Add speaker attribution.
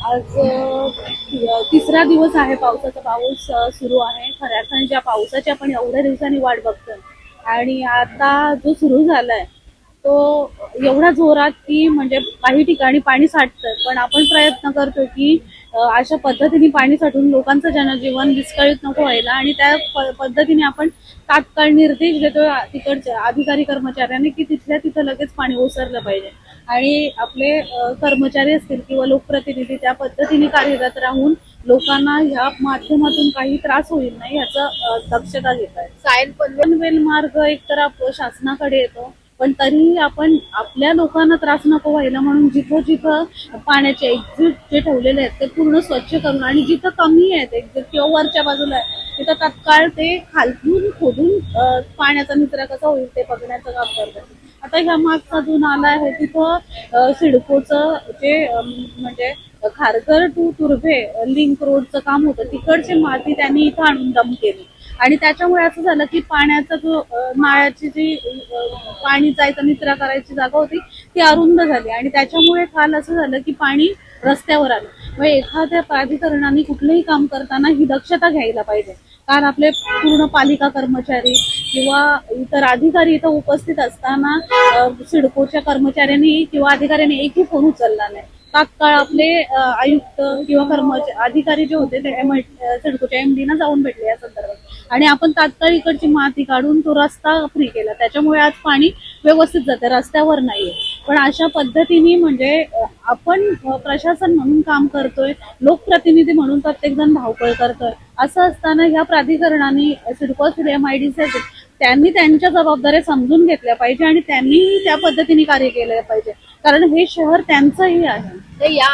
Speaker 1: आज तिसरा दिवस आहे पावसाचा. पाऊस सुरू आहे. खऱ्या अर्थाने ज्या पावसाची आपण एवढ्या दिवसांनी वाट बघतोय आणि आता जो सुरू झालाय तो एवढा जोरात की म्हणजे काही ठिकाणी पाणी साठतंय, पण आपण प्रयत्न करतो की अशा पद्धतीने पाणी साठून लोकांचं जनजीवन विस्कळीत नको व्हायला, आणि त्या पद्धतीने आपण तात्काळ निर्देश देतो तिकडच्या अधिकारी कर्मचाऱ्यांनी की तिथल्या तिथं लगेच पाणी ओसरलं पाहिजे. आणि आपले कर्मचारी असतील किंवा लोकप्रतिनिधी त्या पद्धतीने कार्यरत राहून लोकांना ह्या माध्यमातून काही त्रास होईल नाही याचं दक्षता घेत आहे. सायन पनवेल मार्ग एकतर शासनाकडे येतो, पण तरीही आपण आपल्या लोकांना त्रास नको व्हायला म्हणून जिथं जिथं पाण्याचे एक्झिट जे ठेवलेले आहेत ते पूर्ण स्वच्छ करून, आणि जिथं कमी आहेत एक्झिट किंवा वरच्या बाजूला आहे तिथं तात्काळ ते खालून खोदून पाण्याचा निचरा कसा होईल ते बघण्याचं काम करतात. आता ह्या मागचा जो नाला आहे तिथं सिडकोचं जे म्हणजे खारघर टू तुर्भे लिंक रोडचं काम होतं, तिकडची माती त्यांनी इथं आणून डंप केली आणि त्याच्यामुळे असं झालं की पाण्याचा जो नाळ्याची जी पाणी जायचं निचरा करायची जागा होती ती अरुंद झाली, आणि त्याच्यामुळे काल असं झालं की पाणी रस्त्यावर आलं. मग एखाद्या प्राधिकरणाने कुठलंही काम करताना ही दक्षता घ्यायला पाहिजे, कारण आपले पूर्ण पालिका कर्मचारी किंवा इतर अधिकारी इथं उपस्थित असताना सिडकोच्या कर्मचाऱ्यांनी किंवा अधिकाऱ्यांनी एकही फोन उचलला नाही. तात्काळ आपले आयुक्त किंवा अधिकारी जे होते ते सिडकोच्या एमडी ना जाऊन भेटले या संदर्भात, आणि आपण तात्काळ इकडची माती काढून तो रस्ता फ्री केला. त्याच्यामुळे आज पाणी व्यवस्थित जाते, रस्त्यावर नाहीये. पण अशा पद्धतीने म्हणजे आपण प्रशासन म्हणून काम करतोय, लोकप्रतिनिधी म्हणून प्रत्येक जण धावपळ करतोय. असं असताना ह्या प्राधिकरणाने सिडको असतील, MIDC असेल, त्यांनी त्यांच्या जबाबदाऱ्या समजून घेतल्या पाहिजे आणि त्यांनी त्या पद्धतीने कार्य केलं पाहिजे, कारण हे शहर त्यांचंही आहे. या